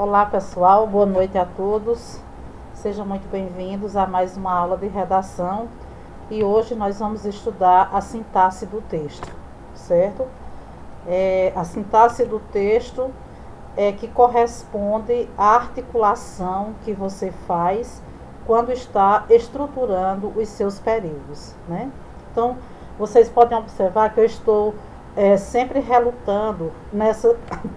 Olá pessoal, boa noite a todos. Sejam muito bem-vindos a mais uma aula de redação. E hoje nós vamos estudar a sintaxe do texto, certo? A sintaxe do texto é que corresponde à articulação que você faz quando está estruturando os seus períodos, né? Então, vocês podem observar que eu estou sempre relutando nessa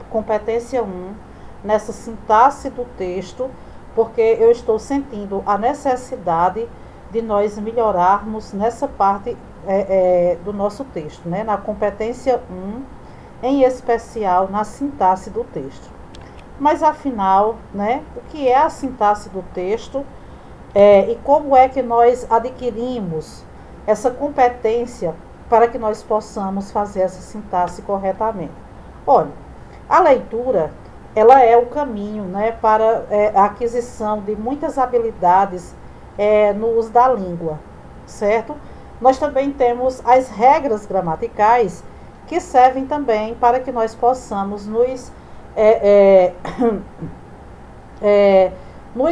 competência 1, nessa sintaxe do texto, porque eu estou sentindo a necessidade de nós melhorarmos nessa parte do nosso texto, né? Na competência 1, em especial na sintaxe do texto. Mas afinal, né, o que é a sintaxe do texto e como é que nós adquirimos essa competência para que nós possamos fazer essa sintaxe corretamente? Olha, a leitura, ela é o caminho, né, para a aquisição de muitas habilidades no uso da língua, certo? Nós também temos as regras gramaticais que servem também para que nós possamos nos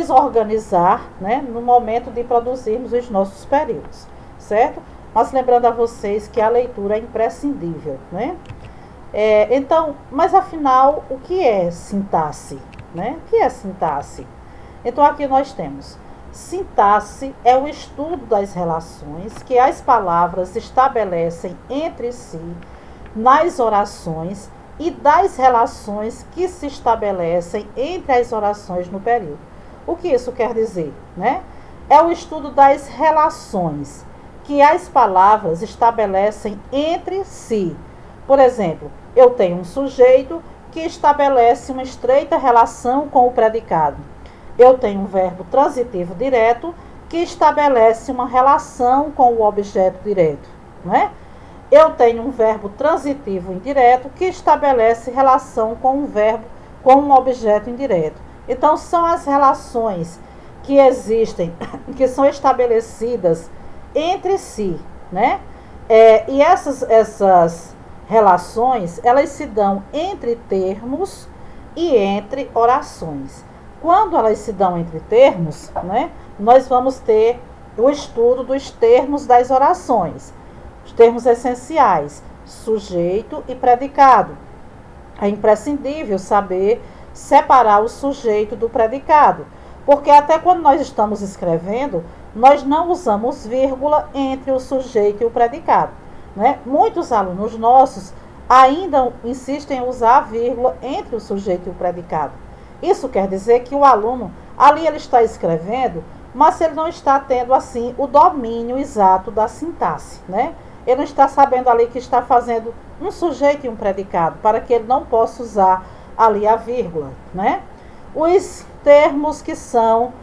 organizar, né, no momento de produzirmos os nossos períodos, certo? Mas lembrando a vocês que a leitura é imprescindível, né? Então, mas afinal, o que é sintaxe, né? O que é sintaxe? Então, aqui nós temos: sintaxe é o estudo das relações que as palavras estabelecem entre si nas orações e das relações que se estabelecem entre as orações no período. O que isso quer dizer, né? É o estudo das relações que as palavras estabelecem entre si. Por exemplo, eu tenho um sujeito que estabelece uma estreita relação com o predicado. Eu tenho um verbo transitivo direto que estabelece uma relação com o objeto direto, não é? Eu tenho um verbo transitivo indireto que estabelece relação com um verbo com um objeto indireto. Então, são as relações que existem, que são estabelecidas entre si, né? E essas relações, elas se dão entre termos e entre orações. Quando elas se dão entre termos, né, nós vamos ter o estudo dos termos das orações. Os termos essenciais, sujeito e predicado. É imprescindível saber separar o sujeito do predicado, porque até quando nós estamos escrevendo, nós não usamos vírgula entre o sujeito e o predicado, né? Muitos alunos nossos ainda insistem em usar a vírgula entre o sujeito e o predicado. Isso quer dizer que o aluno, ali ele está escrevendo, mas ele não está tendo assim o domínio exato da sintaxe, né? Ele não está sabendo ali que está fazendo um sujeito e um predicado, para que ele não possa usar ali a vírgula, né? Os termos que são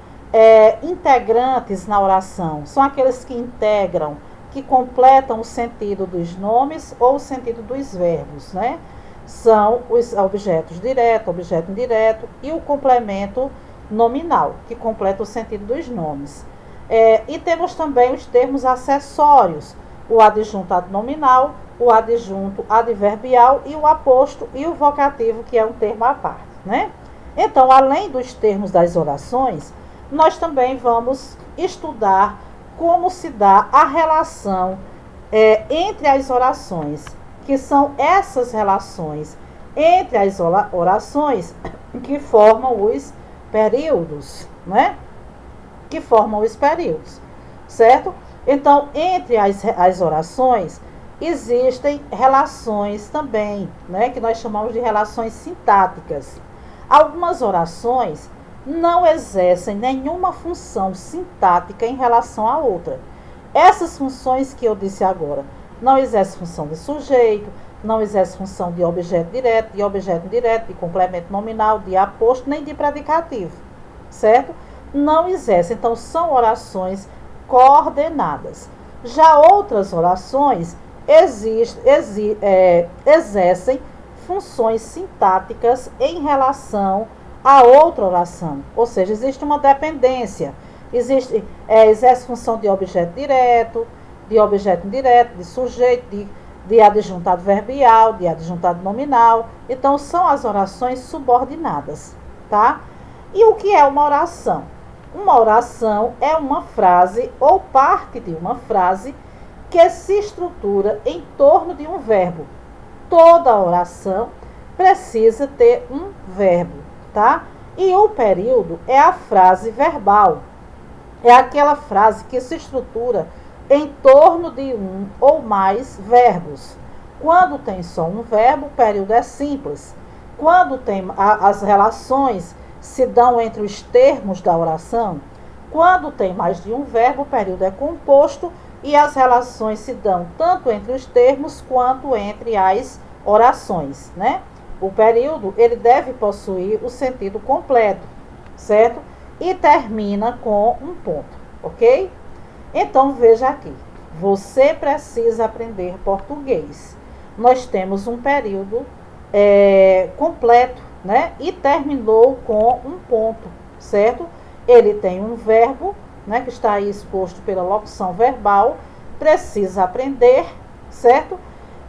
integrantes na oração são aqueles que integram, que completam o sentido dos nomes ou o sentido dos verbos, né? São os objetos direto, objeto indireto e o complemento nominal, que completa o sentido dos nomes. E temos também os termos acessórios, o adjunto adnominal, o adjunto adverbial e o aposto e o vocativo, que é um termo à parte, né? Então, além dos termos das orações, nós também vamos estudar como se dá a relação entre as orações, que são essas relações entre as orações que formam os períodos, né? Que formam os períodos, certo? Então, entre as orações, existem relações também, né? Que nós chamamos de relações sintáticas. Algumas orações não exercem nenhuma função sintática em relação à outra. Essas funções que eu disse agora, não exerce função de sujeito, não exerce função de objeto direto, de objeto indireto, de complemento nominal, de aposto, nem de predicativo, certo? Não exerce. Então, são orações coordenadas. Já outras orações exercem funções sintáticas em relação a outra oração, ou seja, existe uma dependência, exerce função de objeto direto, de objeto indireto, de sujeito, de adjuntado verbial, de adjuntado nominal. Então, são as orações subordinadas. tá? E o que é uma oração? Uma oração é uma frase ou parte de uma frase que se estrutura em torno de um verbo. Toda oração precisa ter um verbo, tá? E o período é a frase verbal. É aquela frase que se estrutura em torno de um ou mais verbos. Quando tem só um verbo, o período é simples. Quando tem as relações se dão entre os termos da oração. Quando tem mais de um verbo, o período é composto e as relações se dão tanto entre os termos quanto entre as orações, né? O período, ele deve possuir o sentido completo, certo? E termina com um ponto, ok? Então, veja aqui. Você precisa aprender português. Nós temos um período completo, né? E terminou com um ponto, certo? Ele tem um verbo, né, que está aí exposto pela locução verbal, precisa aprender, certo?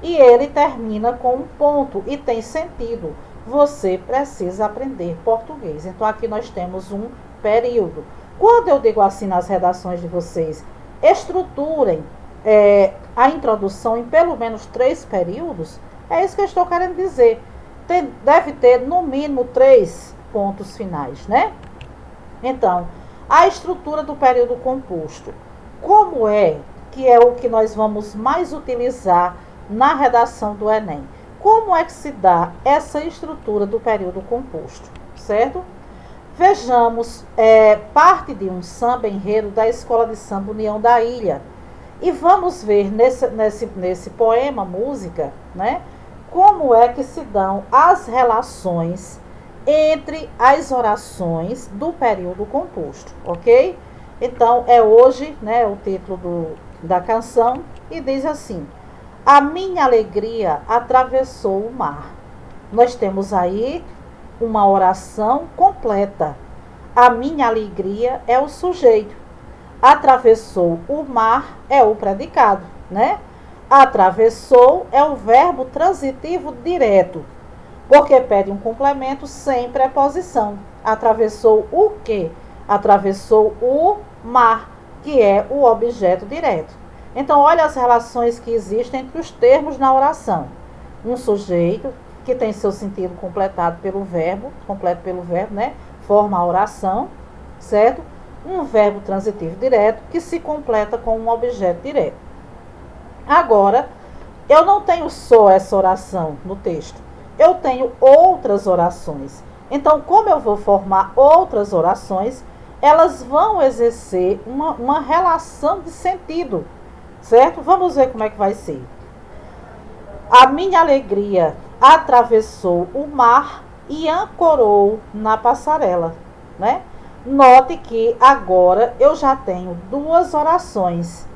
E ele termina com um ponto e tem sentido. Você precisa aprender português. Então, aqui nós temos um período. Quando eu digo assim nas redações de vocês, estruturem a introdução em pelo menos 3 períodos, é isso que eu estou querendo dizer. Deve ter no mínimo 3 pontos finais, né? Então, a estrutura do período composto. Como é que é o que nós vamos mais utilizar na redação do Enem? Como é que se dá essa estrutura do período composto, certo? Vejamos parte de um samba enredo da Escola de Samba União da Ilha. E vamos ver nesse poema, música, né? Como é que se dão as relações entre as orações do período composto, ok? Então, é hoje, né, o título da canção, e diz assim: a minha alegria atravessou o mar. Nós temos aí uma oração completa. A minha alegria é o sujeito. Atravessou o mar é o predicado, né? Atravessou é o verbo transitivo direto, porque pede um complemento sem preposição. Atravessou o quê? Atravessou o mar, que é o objeto direto. Então, olha as relações que existem entre os termos na oração. Um sujeito que tem seu sentido completado pelo verbo, completo pelo verbo, né? Forma a oração, certo? Um verbo transitivo direto que se completa com um objeto direto. Agora, eu não tenho só essa oração no texto. Eu tenho outras orações. Então, como eu vou formar outras orações, elas vão exercer uma relação de sentido, certo? Vamos ver como é que vai ser. A minha alegria atravessou o mar e ancorou na passarela, né? Note que agora eu já tenho 2 orações.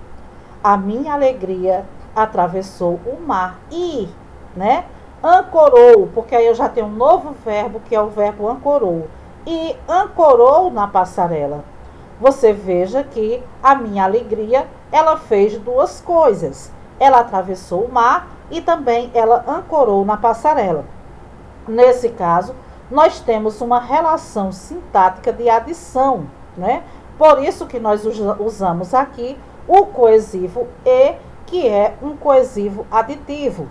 A minha alegria atravessou o mar e, né, ancorou, porque aí eu já tenho um novo verbo, que é o verbo ancorou. E ancorou na passarela. Você veja que a minha alegria, ela fez 2 coisas. Ela atravessou o mar e também ela ancorou na passarela. Nesse caso, nós temos uma relação sintática de adição, né? Por isso que nós usamos aqui o coesivo e, que é um coesivo aditivo.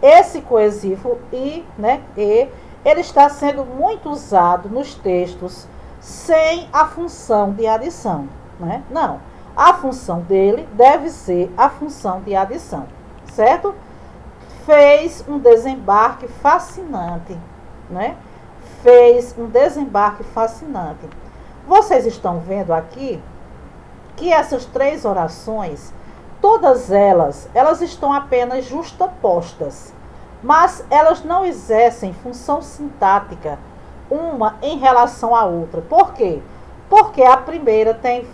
Esse coesivo e, né, e, ele está sendo muito usado nos textos sem a função de adição, né? Não, a função dele deve ser a função de adição, certo? Fez um desembarque fascinante, né? Fez um desembarque fascinante. Vocês estão vendo aqui que essas 3 orações, todas elas estão apenas justapostas, mas elas não exercem função sintática uma em relação à outra. Por quê? Porque a primeira tem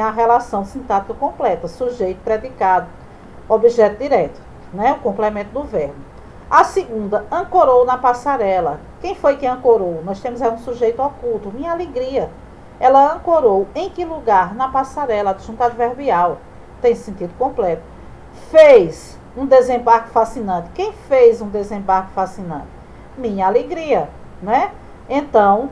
a relação sintática completa, sujeito, predicado, objeto direto, né? O complemento do verbo. A segunda, ancorou na passarela. Quem foi que ancorou? Nós temos um sujeito oculto, minha alegria. Ela ancorou em que lugar? Na passarela, adjunto adverbial. Tem sentido completo. Fez um desembarque fascinante. Quem fez um desembarque fascinante? Minha alegria, né? Então,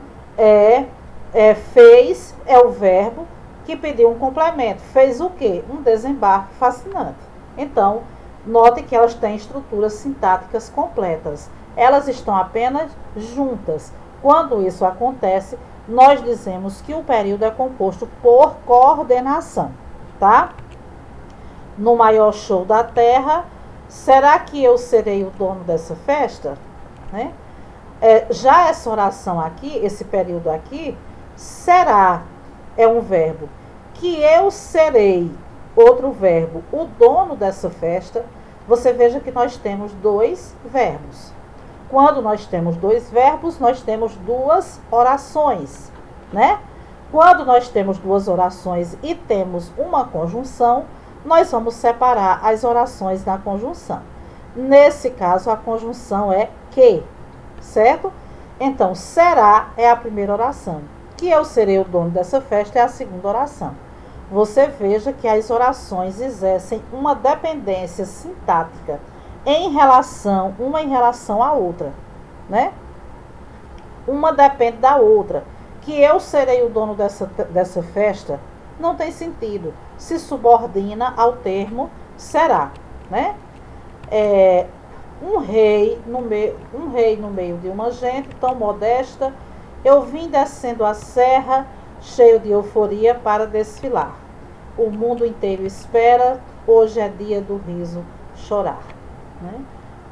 fez é o verbo que pediu um complemento. Fez o quê? Um desembarque fascinante. Então, note que elas têm estruturas sintáticas completas. Elas estão apenas juntas. Quando isso acontece, nós dizemos que o período é composto por coordenação, tá? No maior show da Terra, será que eu serei o dono dessa festa? Né? Já essa oração aqui, esse período aqui, será é um verbo. Que eu serei, outro verbo, o dono dessa festa. Você veja que nós temos dois verbos. Quando nós temos dois verbos, nós temos duas orações, né? Quando nós temos duas orações e temos uma conjunção, nós vamos separar as orações da conjunção. Nesse caso, a conjunção é que, certo? Então, será é a primeira oração. Que eu serei o dono dessa festa é a segunda oração. Você veja que as orações exercem uma dependência sintática uma em relação à outra, né? Uma depende da outra. Que eu serei o dono dessa festa não tem sentido. Se subordina ao termo será, né? Um rei no meio de uma gente tão modesta, eu vim descendo a serra, cheio de euforia para desfilar. O mundo inteiro espera, hoje é dia do riso chorar. Né?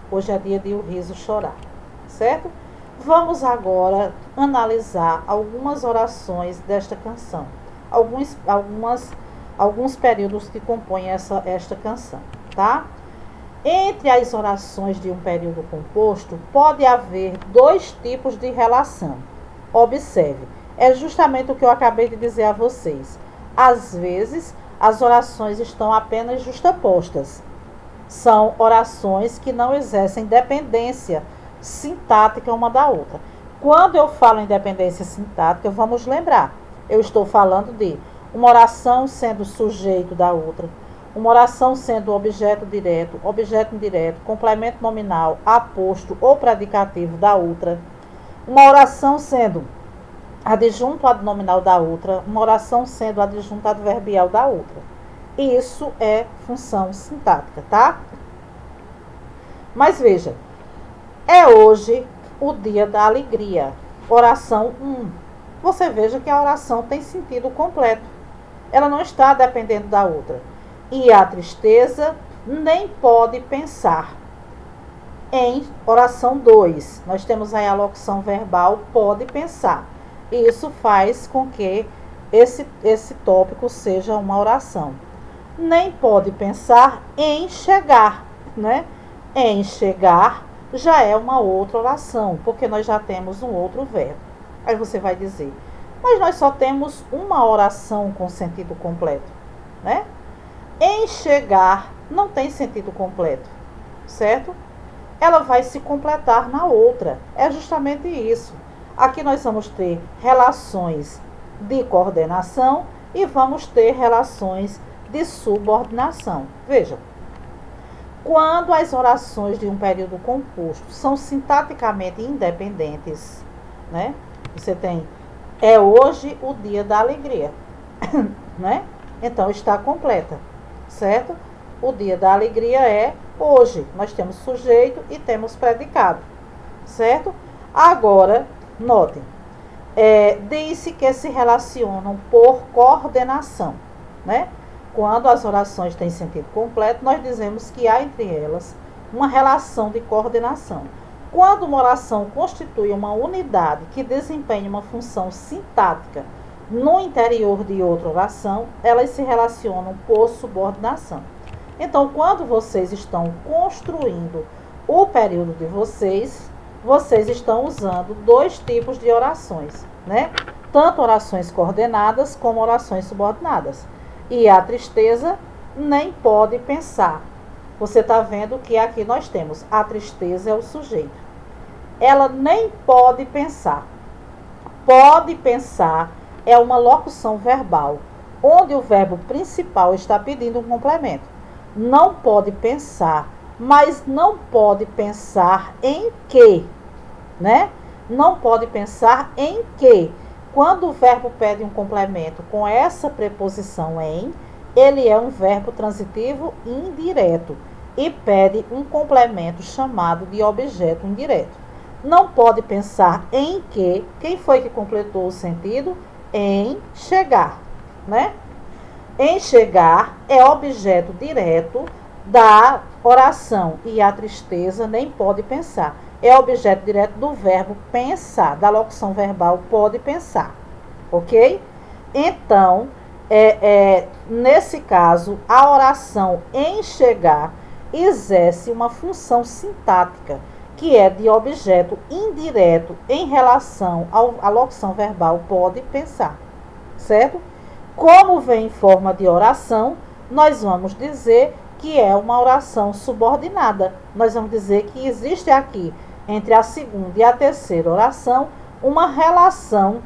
Hoje é dia de o riso chorar, certo? Vamos agora analisar algumas orações desta canção, alguns períodos que compõem esta canção, tá? Entre as orações de um período composto, pode haver dois tipos de relação. Observe, é justamente o que eu acabei de dizer a vocês. Às vezes, as orações estão apenas justapostas. São orações que não exercem dependência sintática uma da outra. Quando eu falo em dependência sintática, vamos lembrar, eu estou falando de uma oração sendo sujeito da outra, uma oração sendo objeto direto, objeto indireto, complemento nominal, aposto ou predicativo da outra, uma oração sendo adjunto adnominal da outra, uma oração sendo adjunto adverbial da outra. Isso é função sintática, tá? Mas veja, é hoje o dia da alegria. Oração 1. Você veja que a oração tem sentido completo. Ela não está dependendo da outra. E a tristeza nem pode pensar. Em oração 2, nós temos aí a locução verbal pode pensar. Isso faz com que esse tópico seja uma oração. Nem pode pensar em chegar, né? Em chegar já é uma outra oração, porque nós já temos um outro verbo. Aí você vai dizer, mas nós só temos uma oração com sentido completo, né? Em chegar não tem sentido completo, certo? Ela vai se completar na outra. É justamente isso. Aqui nós vamos ter relações de coordenação e vamos ter relações de subordinação. Veja, quando as orações de um período composto são sintaticamente independentes, né? Você tem, é hoje o dia da alegria, né? Então está completa, certo? O dia da alegria é hoje. Nós temos sujeito e temos predicado, certo? Agora, notem, diz-se que se relacionam por coordenação, né? Quando as orações têm sentido completo, nós dizemos que há entre elas uma relação de coordenação. Quando uma oração constitui uma unidade que desempenha uma função sintática no interior de outra oração, elas se relacionam por subordinação. Então, quando vocês estão construindo o período de vocês estão usando dois tipos de orações, né? Tanto orações coordenadas como orações subordinadas. E a tristeza nem pode pensar. Você está vendo que aqui nós temos a tristeza é o sujeito. Ela nem pode pensar. Pode pensar é uma locução verbal, onde o verbo principal está pedindo um complemento. Não pode pensar, mas não pode pensar em quê, né? não pode pensar em que, quando o verbo pede um complemento com essa preposição em, ele é um verbo transitivo indireto e pede um complemento chamado de objeto indireto. Não pode pensar em que, quem foi que completou o sentido? Em chegar, né? Em chegar é objeto direto da oração e a tristeza nem pode pensar. É objeto direto do verbo pensar, da locução verbal pode pensar, ok? Então, nesse caso, a oração em chegar exerce uma função sintática, que é de objeto indireto em relação à locução verbal pode pensar, certo? Como vem em forma de oração, nós vamos dizer que é uma oração subordinada. Nós vamos dizer que existe aqui, entre a segunda e a terceira oração, uma relação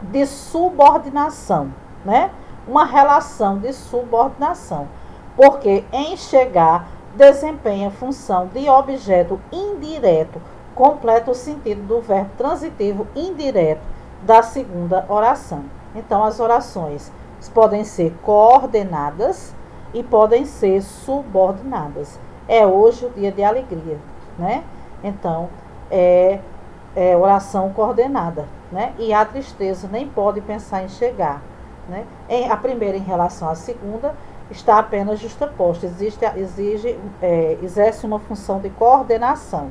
de subordinação, né? Uma relação de subordinação, porque em chegar desempenha função de objeto indireto, completa o sentido do verbo transitivo indireto da segunda oração. Então, as orações podem ser coordenadas e podem ser subordinadas. É hoje o dia de alegria, né? Então, é oração coordenada, né? E a tristeza nem pode pensar em chegar, né? A primeira em relação à segunda está apenas justaposta, exerce uma função de coordenação.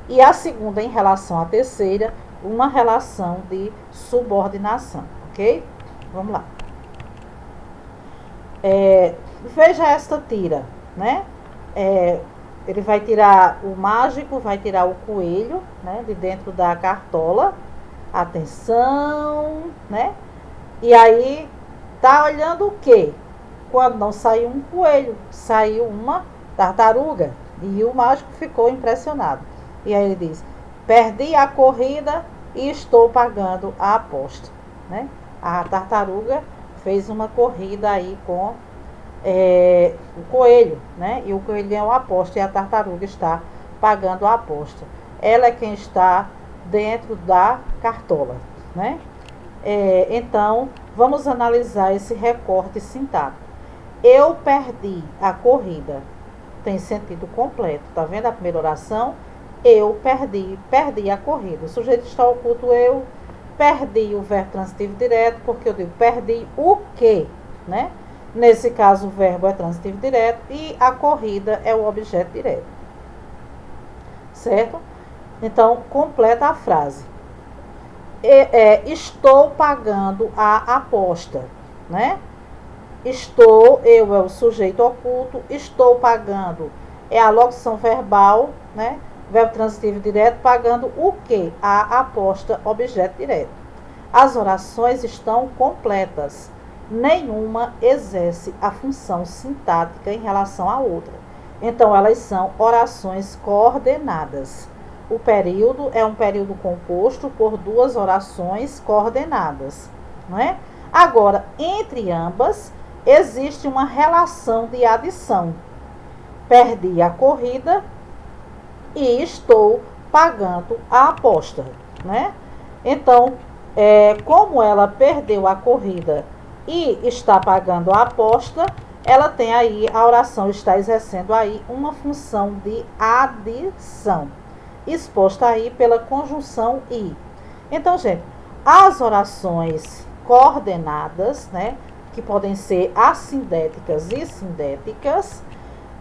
E a segunda em relação à terceira, uma relação de subordinação, ok? Vamos lá. Veja esta tira, né? Ele vai tirar o mágico, vai tirar o coelho, né, de dentro da cartola. Atenção, né? E aí, tá olhando o quê? Quando não saiu um coelho, saiu uma tartaruga. E o mágico ficou impressionado. E aí ele diz: perdi a corrida e estou pagando a aposta, né? A tartaruga fez uma corrida aí com o coelho, né? E o coelho ganhou a aposta e a tartaruga está pagando a aposta. Ela é quem está dentro da cartola, né? Então, vamos analisar esse recorte sintático. Eu perdi a corrida. Tem sentido completo. Tá vendo a primeira oração? Eu perdi a corrida. O sujeito está oculto, eu perdi o verbo transitivo direto, porque eu digo perdi o quê, né? Nesse caso, o verbo é transitivo direto e a corrida é o objeto direto. Certo? Então, completa a frase. Estou pagando a aposta, né? Eu é o sujeito oculto, estou pagando é a locução verbal, né? Verbo transitivo direto, pagando o quê? A aposta, objeto direto. As orações estão completas. Nenhuma exerce a função sintática em relação à outra. Então, elas são orações coordenadas. O período é um período composto por duas orações coordenadas, não é? Agora, entre ambas, existe uma relação de adição. Perdi a corrida e estou pagando a aposta, né? Então, como ela perdeu a corrida e está pagando a aposta, ela tem aí, a oração está exercendo aí uma função de adição, exposta aí pela conjunção i. Então, gente, as orações coordenadas, né, que podem ser assindéticas e sindéticas,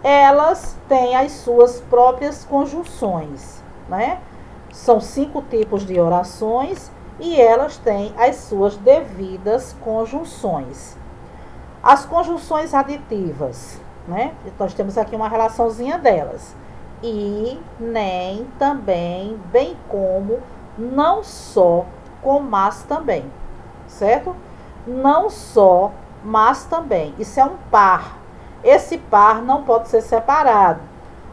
elas têm as suas próprias conjunções, né? São 5 tipos de orações e elas têm as suas devidas conjunções. As conjunções aditivas, né? Nós temos aqui uma relaçãozinha delas. E, nem, também, bem como, não só, com mas também, certo? Não só, mas também. Isso é um par. Esse par não pode ser separado.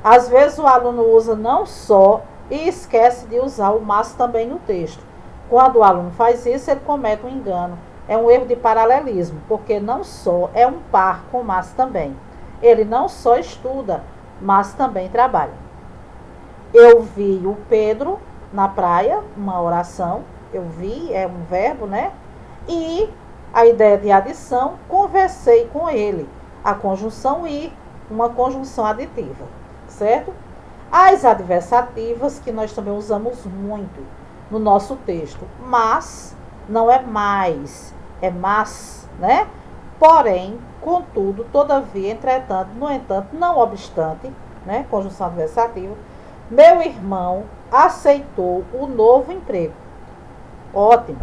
Às vezes o aluno usa não só e esquece de usar o mas também no texto. Quando o aluno faz isso, ele comete um engano. É um erro de paralelismo, porque não só é um par com mas também. Ele não só estuda, mas também trabalha. Eu vi o Pedro na praia, uma oração, eu vi, é um verbo, né? E a ideia de adição, conversei com ele. A conjunção ir, uma conjunção aditiva, certo? As adversativas, que nós também usamos muito no nosso texto. Mas não é mais, é mas, né? Porém, contudo, todavia, entretanto, no entanto, não obstante, né? Conjunção adversativa. Meu irmão aceitou o novo emprego. Ótimo.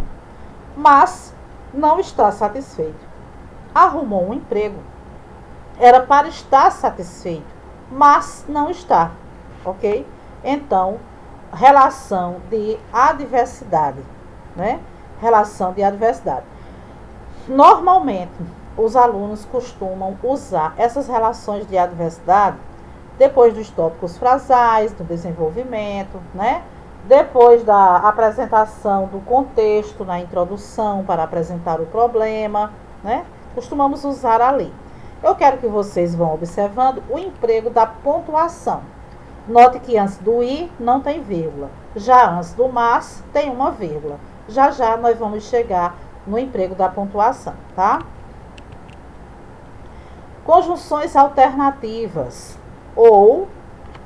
Mas não está satisfeito. Arrumou um emprego. Era para estar satisfeito, mas não está. Ok? Então, relação de adversidade, né? Relação de adversidade. Normalmente, os alunos costumam usar essas relações de adversidade depois dos tópicos frasais, do desenvolvimento, né? Depois da apresentação do contexto na introdução para apresentar o problema, né? Costumamos usar ali. Eu quero que vocês vão observando o emprego da pontuação. Note que antes do i não tem vírgula. Já antes do mas tem uma vírgula. Já já nós vamos chegar no emprego da pontuação, tá? Conjunções alternativas. Ou,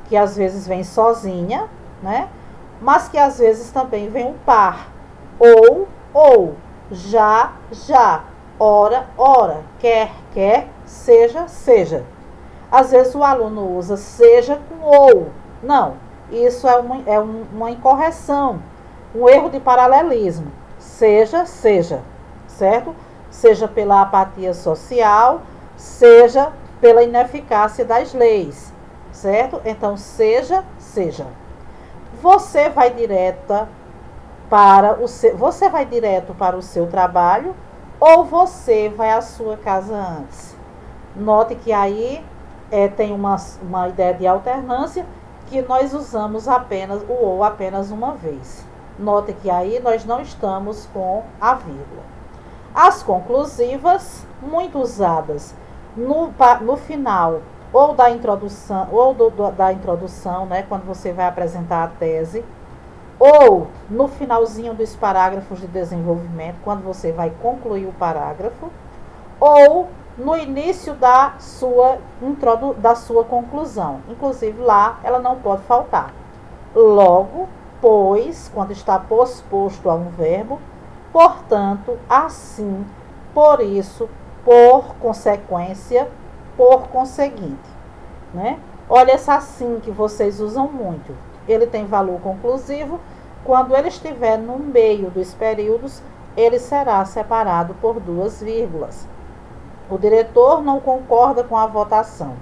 que às vezes vem sozinha, né? Mas que às vezes também vem um par. Ou, já, ora, quer, seja, seja. Às vezes o aluno usa seja com ou. Não, isso é uma incorreção, um erro de paralelismo. Seja, certo? Seja pela apatia social, seja pela ineficácia das leis, certo? Então, seja. Você vai direto para o seu trabalho ou você vai à sua casa antes? Note que aí tem uma ideia de alternância que nós usamos apenas o ou apenas uma vez. Note que aí nós não estamos com a vírgula. As conclusivas, muito usadas no final ou da introdução, da introdução, né, quando você vai apresentar a tese, ou no finalzinho dos parágrafos de desenvolvimento, quando você vai concluir o parágrafo, ou no início da sua conclusão. Inclusive lá ela não pode faltar. Logo, pois, quando está posposto a um verbo, portanto, assim, por isso, por consequência, por conseguinte, né? Olha esse assim que vocês usam muito. Ele tem valor conclusivo. Quando ele estiver no meio dos períodos, ele será separado por 2 vírgulas. O diretor não concorda com a votação.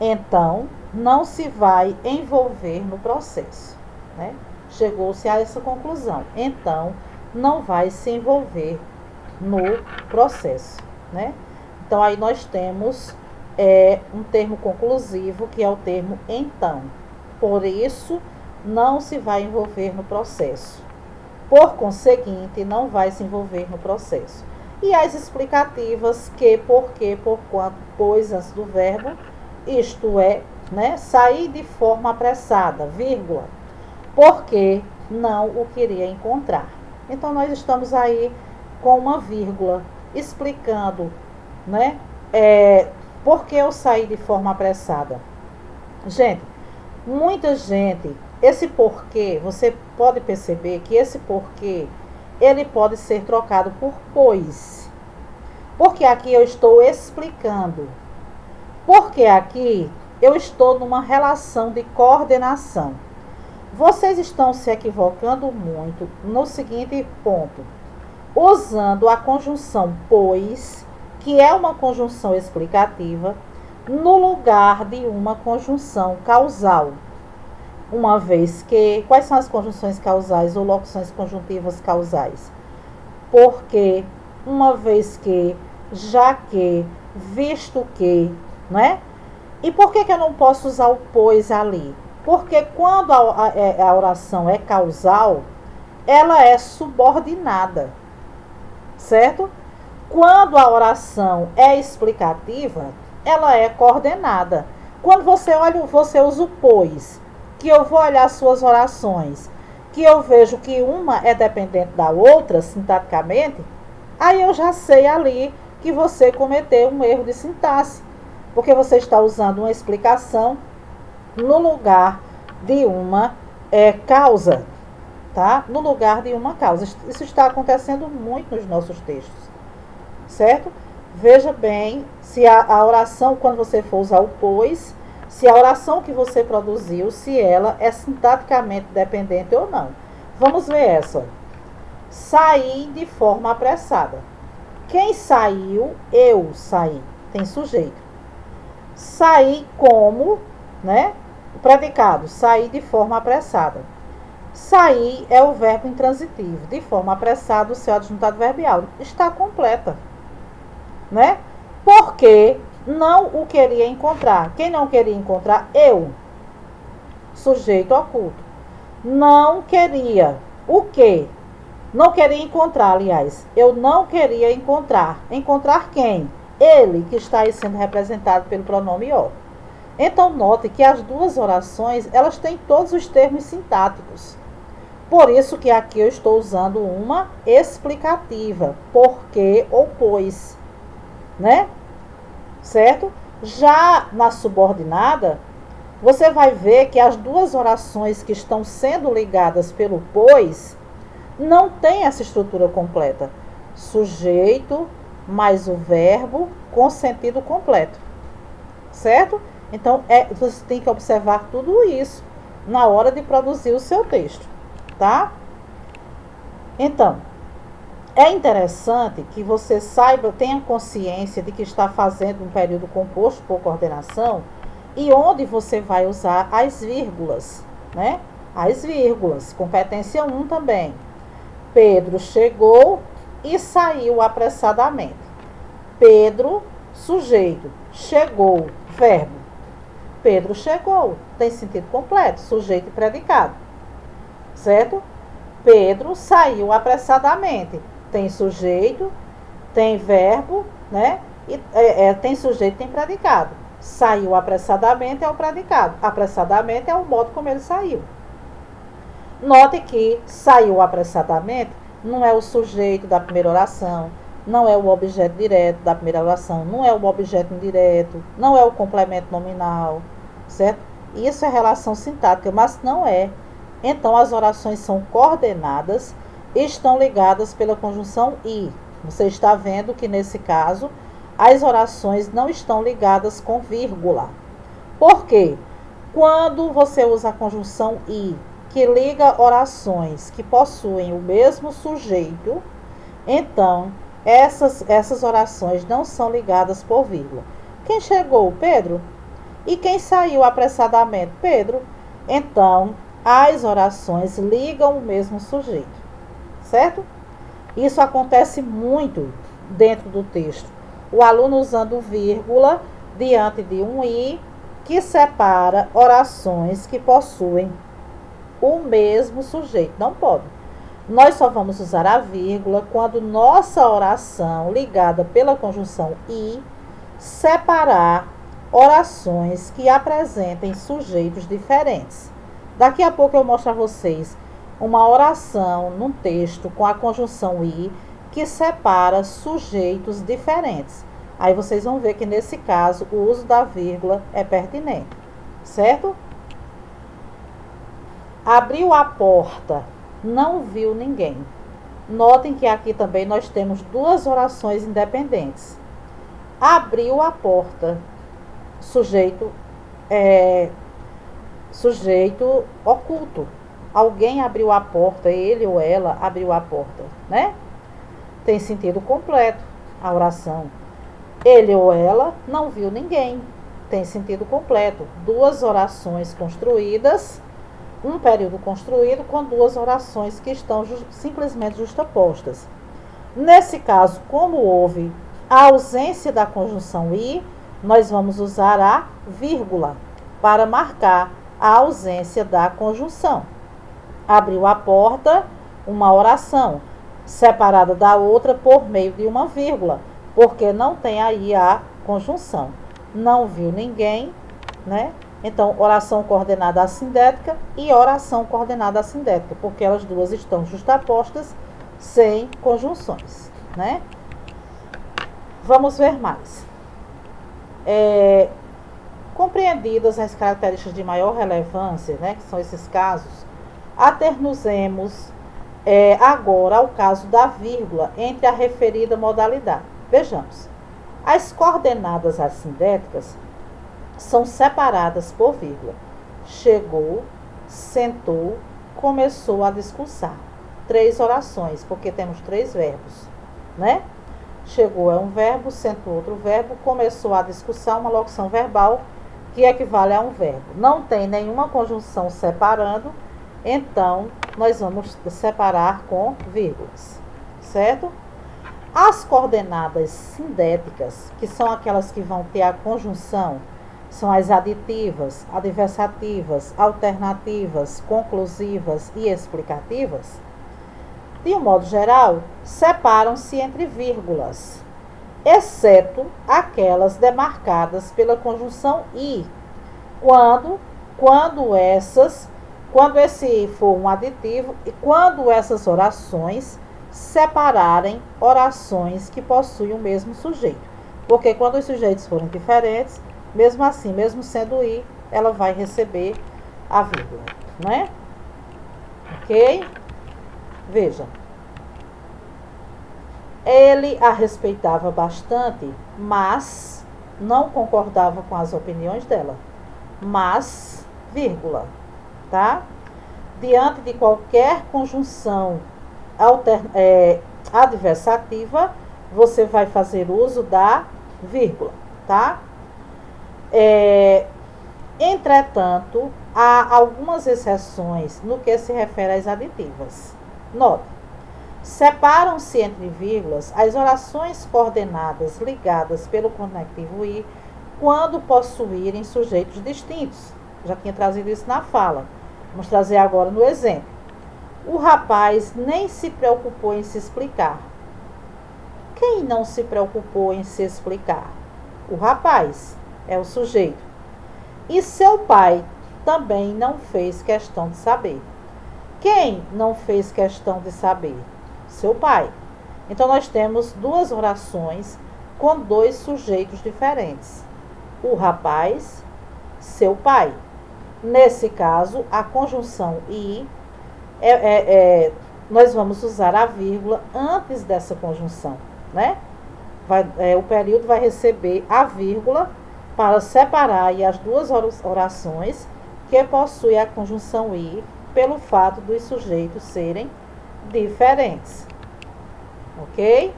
Então, não se vai envolver no processo, né? Chegou-se a essa conclusão. Então, não vai se envolver no processo, né? Então, aí nós temos um termo conclusivo, que é o termo então. Por isso, não se vai envolver no processo. Por conseguinte, não vai se envolver no processo. E as explicativas, que, porque, por quanto, pois, antes do verbo, isto é, né, sair de forma apressada, vírgula, porque não o queria encontrar. Então, nós estamos aí com uma vírgula, explicando, né, por que eu saí de forma apressada. Gente, muita gente, esse porquê, você pode perceber que esse porquê, ele pode ser trocado por pois. Porque aqui eu estou explicando. Porque aqui eu estou numa relação de coordenação. Vocês estão se equivocando muito no seguinte ponto. Usando a conjunção pois, que é uma conjunção explicativa, no lugar de uma conjunção causal. Uma vez que, quais são as conjunções causais ou locuções conjuntivas causais? Porque, uma vez que, já que, visto que, não é? E por que eu não posso usar o pois ali? Porque quando a oração é causal, ela é subordinada, certo? Quando a oração é explicativa, ela é coordenada. Quando você olha, você usa o pois, que eu vou olhar suas orações. que eu vejo que uma é dependente da outra, sintaticamente, aí eu já sei ali que você cometeu um erro de sintaxe, porque você está usando uma explicação no lugar de uma causa, tá? No lugar de uma causa. Isso está acontecendo muito nos nossos textos, certo? Veja bem se a oração, quando você for usar o pois, se a oração que você produziu, se ela é sintaticamente dependente ou não. Vamos ver essa. Saí de forma apressada. Quem saiu? Eu saí. Tem sujeito. Saí como, né? O predicado, saí de forma apressada. Sair é o verbo intransitivo. De forma apressada, o seu adjuntado adverbial está completa, né? Porque não o queria encontrar. Quem não queria encontrar? Eu. Sujeito oculto. Não queria. O quê? Não queria encontrar, aliás. Eu não queria encontrar. Encontrar quem? Ele, que está aí sendo representado pelo pronome o. Então, note que as duas orações, elas têm todos os termos sintáticos. Por isso que aqui eu estou usando uma explicativa. Porque ou pois, né? Certo? Já na subordinada, você vai ver que as duas orações que estão sendo ligadas pelo pois não tem essa estrutura completa. Sujeito mais o verbo com sentido completo. Certo? Então, você tem que observar tudo isso na hora de produzir o seu texto, tá? Então, é interessante que você saiba, tenha consciência de que está fazendo um período composto por coordenação e onde você vai usar as vírgulas, né? As vírgulas, competência 1 também. Pedro chegou e saiu apressadamente. Pedro, sujeito, chegou, verbo. Pedro chegou, tem sentido completo, sujeito e predicado, certo? Pedro saiu apressadamente, tem sujeito, tem verbo, né? E, tem sujeito, tem predicado. Saiu apressadamente é o predicado, apressadamente é o modo como ele saiu. Note que saiu apressadamente não é o sujeito da primeira oração, não é o objeto direto da primeira oração, não é o objeto indireto, não é o complemento nominal, certo? Isso é relação sintática, mas não é. Então, as orações são coordenadas e estão ligadas pela conjunção i. Você está vendo que, nesse caso, as orações não estão ligadas com vírgula. Por quê? Quando você usa a conjunção i, que liga orações que possuem o mesmo sujeito, então, essas orações não são ligadas por vírgula. Quem chegou? Pedro. E quem saiu apressadamente? Pedro. Então, as orações ligam o mesmo sujeito, certo? Isso acontece muito dentro do texto. O aluno usando vírgula diante de um i que separa orações que possuem o mesmo sujeito. Não pode. Nós só vamos usar a vírgula quando nossa oração, ligada pela conjunção i, separar orações que apresentem sujeitos diferentes. Daqui a pouco eu mostro a vocês uma oração num texto com a conjunção i que separa sujeitos diferentes. Aí vocês vão ver que nesse caso o uso da vírgula é pertinente, certo? Abriu a porta, não viu ninguém. Notem que aqui também nós temos duas orações independentes. Abriu a porta, sujeito oculto. Alguém abriu a porta, ele ou ela abriu a porta, né? Tem sentido completo a oração. Ele ou ela não viu ninguém. Tem sentido completo. Duas orações construídas, um período construído com duas orações que estão simplesmente justapostas. Nesse caso, como houve a ausência da conjunção i, nós vamos usar a vírgula para marcar a ausência da conjunção. Abriu a porta, uma oração, separada da outra por meio de uma vírgula, porque não tem aí a conjunção. Não viu ninguém, né? Então, oração coordenada assindética e oração coordenada assindética, porque elas duas estão justapostas sem conjunções, né? Vamos ver mais. Compreendidas as características de maior relevância, né, que são esses casos, aternusemos agora ao caso da vírgula entre a referida modalidade. Vejamos, as coordenadas assindéticas são separadas por vírgula. Chegou, sentou, começou a discursar. 3 orações, porque temos 3 verbos, né? Chegou é um verbo, sentou outro verbo, começou a discussão, uma locução verbal que equivale a um verbo. Não tem nenhuma conjunção separando, então nós vamos separar com vírgulas, certo? As coordenadas sindéticas, que são aquelas que vão ter a conjunção, são as aditivas, adversativas, alternativas, conclusivas e explicativas. De um modo geral, separam-se entre vírgulas, exceto aquelas demarcadas pela conjunção i, quando esse for um aditivo e quando essas orações separarem orações que possuem o mesmo sujeito. Porque quando os sujeitos forem diferentes, mesmo assim, mesmo sendo i, ela vai receber a vírgula, né? Ok? Veja. Ele a respeitava bastante, mas não concordava com as opiniões dela. Mas, vírgula, tá? Diante de qualquer conjunção adversativa, você vai fazer uso da vírgula, tá? Entretanto, há algumas exceções no que se refere às aditivas. Note, separam-se entre vírgulas as orações coordenadas ligadas pelo conectivo i quando possuírem sujeitos distintos. Já tinha trazido isso na fala. Vamos trazer agora no exemplo. O rapaz nem se preocupou em se explicar. Quem não se preocupou em se explicar? O rapaz é o sujeito. E seu pai também não fez questão de saber. Quem não fez questão de saber? Seu pai. Então, nós temos 2 orações com 2 sujeitos diferentes. O rapaz, seu pai. Nesse caso, a conjunção i, nós vamos usar a vírgula antes dessa conjunção, né? O período vai receber a vírgula para separar aí as 2 orações que possuem a conjunção i pelo fato dos sujeitos serem diferentes. Ok?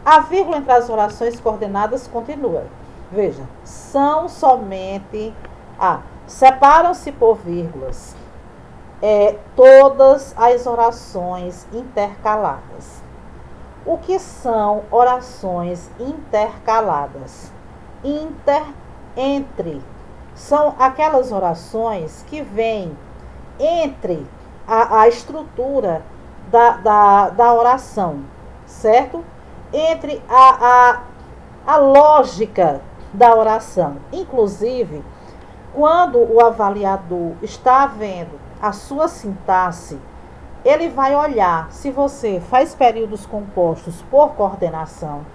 A vírgula entre as orações coordenadas continua. Veja, são somente... separam-se por vírgulas todas as orações intercaladas. O que são orações intercaladas? Entre. São aquelas orações que vêm entre a estrutura da oração, certo? Entre a lógica da oração. Inclusive, quando o avaliador está vendo a sua sintaxe, ele vai olhar se você faz períodos compostos por coordenação,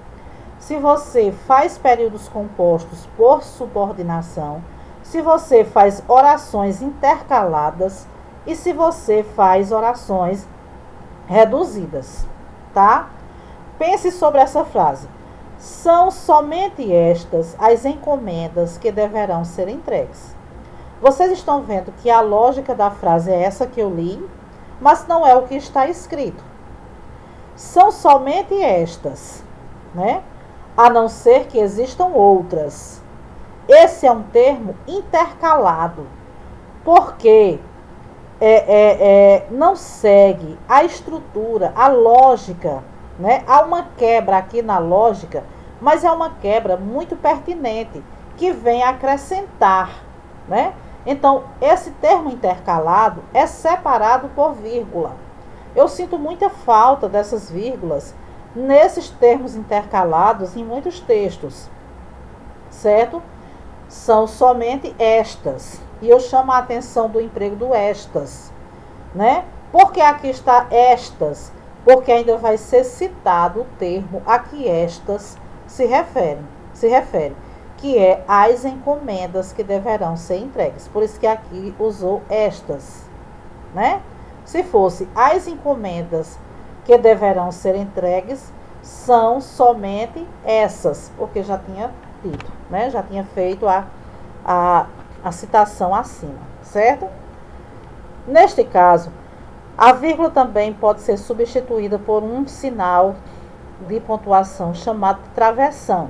se você faz períodos compostos por subordinação, se você faz orações intercaladas e se você faz orações reduzidas, tá? Pense sobre essa frase. São somente estas as encomendas que deverão ser entregues. Vocês estão vendo que a lógica da frase é essa que eu li, mas não é o que está escrito. São somente estas, né? A não ser que existam outras. Esse é um termo intercalado, porque não segue a estrutura, a lógica, né? Há uma quebra aqui na lógica, mas é uma quebra muito pertinente, que vem acrescentar, né? Então, esse termo intercalado é separado por vírgula. Eu sinto muita falta dessas vírgulas nesses termos intercalados em muitos textos, certo? são somente estas. E eu chamo a atenção do emprego do estas, né? Porque aqui está estas, porque ainda vai ser citado o termo a que estas se refere, que é as encomendas que deverão ser entregues. Por isso que aqui usou estas, né? Se fosse as encomendas que deverão ser entregues, são somente essas, porque já tinha dito, né? Já tinha feito a citação acima, certo? Neste caso, a vírgula também pode ser substituída por um sinal de pontuação chamado de travessão.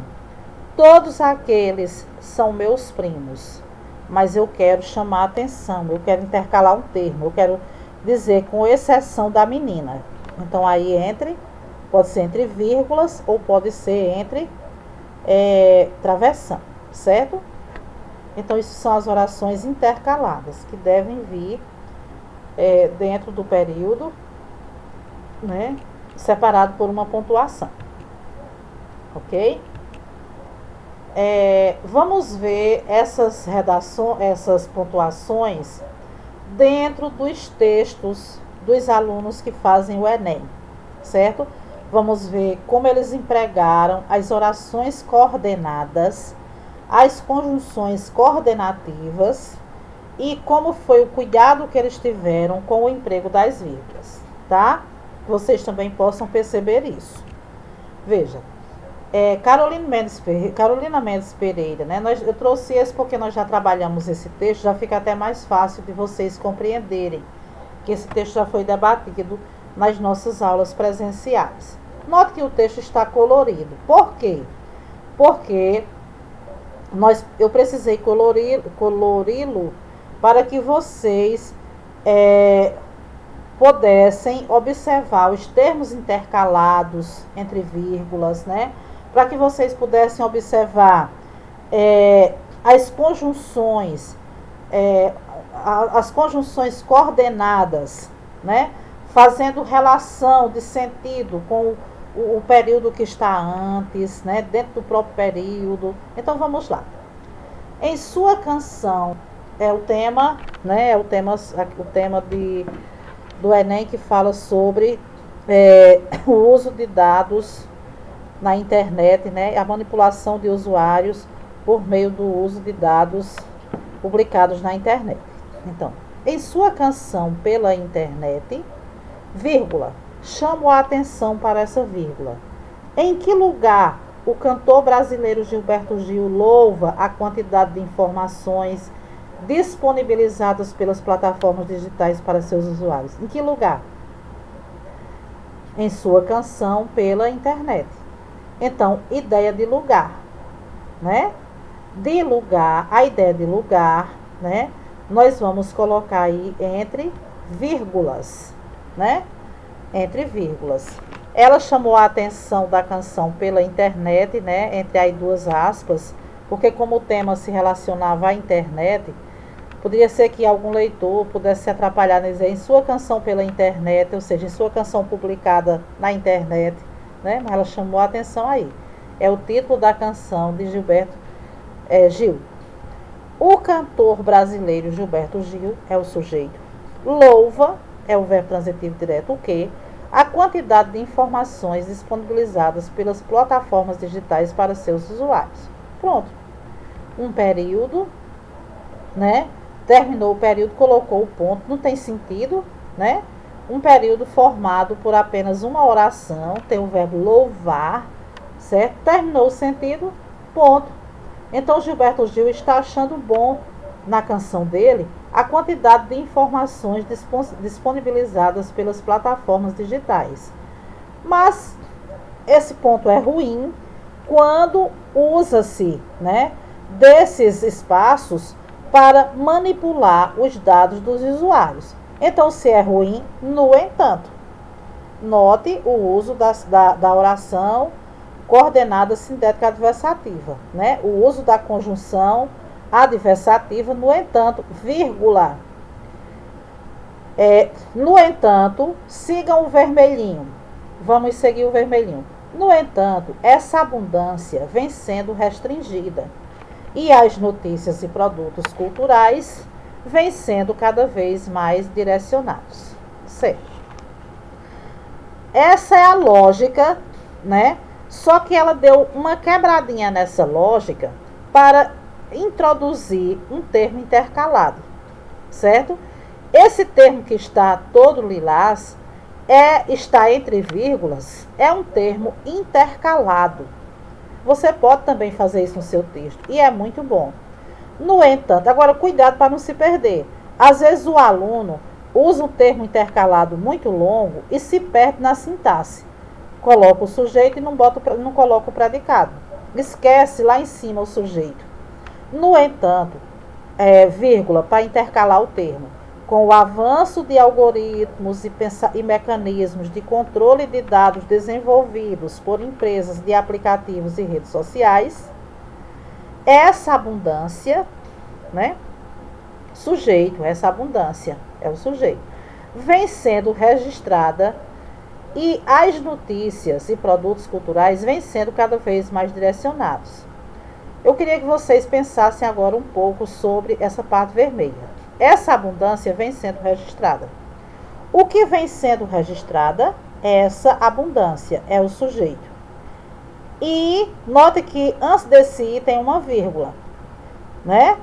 Todos aqueles são meus primos, mas eu quero chamar a atenção, eu quero intercalar um termo, eu quero dizer com exceção da menina. Então aí pode ser entre vírgulas ou pode ser entre travessão, certo? Então isso são as orações intercaladas que devem vir dentro do período, né, separado por uma pontuação, ok? Vamos ver essas redações, essas pontuações dentro dos textos dos alunos que fazem o Enem, certo? Vamos ver como eles empregaram as orações coordenadas, as conjunções coordenativas e como foi o cuidado que eles tiveram com o emprego das vírgulas, tá? Vocês também possam perceber isso. Veja, Carolina Mendes Pereira, né? Eu trouxe esse porque nós já trabalhamos esse texto, já fica até mais fácil de vocês compreenderem que esse texto já foi debatido nas nossas aulas presenciais. Note que o texto está colorido. Por quê? Porque eu precisei colori-lo para que vocês pudessem observar os termos intercalados entre vírgulas, né? Para que vocês pudessem observar as conjunções, as conjunções coordenadas, né? Fazendo relação de sentido com o período que está antes, né? Dentro do próprio período. Então vamos lá. Em sua canção, o tema, né? O tema do Enem que fala sobre o uso de dados na internet, né? A manipulação de usuários por meio do uso de dados publicados na internet. Então, em sua canção pela internet, vírgula, chamo a atenção para essa vírgula. Em que lugar o cantor brasileiro Gilberto Gil louva a quantidade de informações disponibilizadas pelas plataformas digitais para seus usuários? Em que lugar? Em sua canção pela internet. Então, ideia de lugar, né? De lugar, a ideia de lugar, né? Nós vamos colocar aí entre vírgulas, né? Entre vírgulas. Ela chamou a atenção da canção pela internet, né? Entre aí duas aspas, porque como o tema se relacionava à internet, poderia ser que algum leitor pudesse se atrapalhar em dizer em sua canção pela internet, ou seja, em sua canção publicada na internet, né? Mas ela chamou a atenção aí. É o título da canção de Gilberto Gil. O cantor brasileiro Gilberto Gil é o sujeito. Louva é o verbo transitivo direto, o que? A quantidade de informações disponibilizadas pelas plataformas digitais para seus usuários. Pronto. Um período, né? Terminou o período, colocou o ponto, não tem sentido, né? Um período formado por apenas uma oração, tem o verbo louvar, certo? Terminou o sentido, ponto. Então, Gilberto Gil está achando bom na canção dele a quantidade de informações disponibilizadas pelas plataformas digitais. Mas esse ponto é ruim quando usa-se, né, desses espaços para manipular os dados dos usuários. Então, se é ruim, no entanto, note o uso da oração coordenada sintética adversativa, né? O uso da conjunção adversativa, no entanto, vírgula. No entanto, sigam o vermelhinho. Vamos seguir o vermelhinho. No entanto, essa abundância vem sendo restringida. E as notícias e produtos culturais vêm sendo cada vez mais direcionados. Certo? Essa é a lógica, né? Só que ela deu uma quebradinha nessa lógica para introduzir um termo intercalado, certo? Esse termo que está todo lilás, está entre vírgulas, é um termo intercalado. Você pode também fazer isso no seu texto, e é muito bom. No entanto, agora cuidado para não se perder. Às vezes o aluno usa um termo intercalado muito longo e se perde na sintaxe. Coloca o sujeito e não coloca o predicado. Esquece lá em cima o sujeito. No entanto, vírgula, para intercalar o termo. Com o avanço de algoritmos e mecanismos de controle de dados desenvolvidos por empresas de aplicativos e redes sociais, essa abundância, né? Sujeito, essa abundância é o sujeito, vem sendo registrada e as notícias e produtos culturais vêm sendo cada vez mais direcionados. Eu queria que vocês pensassem agora um pouco sobre essa parte vermelha. Essa abundância vem sendo registrada. O que vem sendo registrada é essa abundância, é o sujeito. E note que antes desse i tem uma vírgula, né?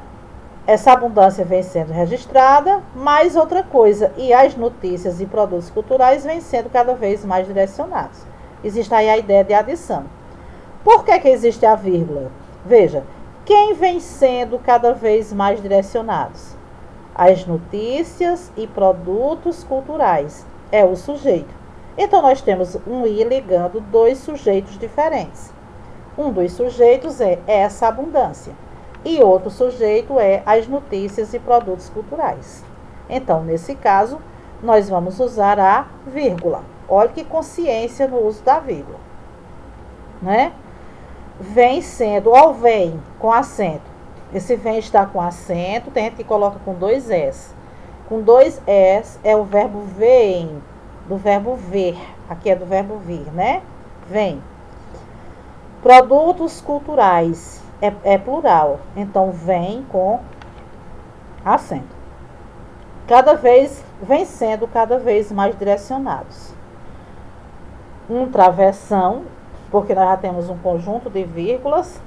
Essa abundância vem sendo registrada, mais outra coisa, e as notícias e produtos culturais vêm sendo cada vez mais direcionados. Existe aí a ideia de adição. Por que existe a vírgula? Veja, quem vem sendo cada vez mais direcionados? As notícias e produtos culturais. É o sujeito. Então, nós temos um i ligando dois sujeitos diferentes. Um dos sujeitos é essa abundância. E outro sujeito é as notícias e produtos culturais. Então, nesse caso, nós vamos usar a vírgula. Olha que consciência no uso da vírgula, né? Vem sendo, ou vem com acento. Esse vem está com acento, tem gente que coloca com dois S. Com dois S é o verbo vem, do verbo ver. Aqui é do verbo vir, né? Vem. Produtos culturais é plural, então vem com acento. Vem sendo cada vez mais direcionados. Um travessão, porque nós já temos um conjunto de vírgulas,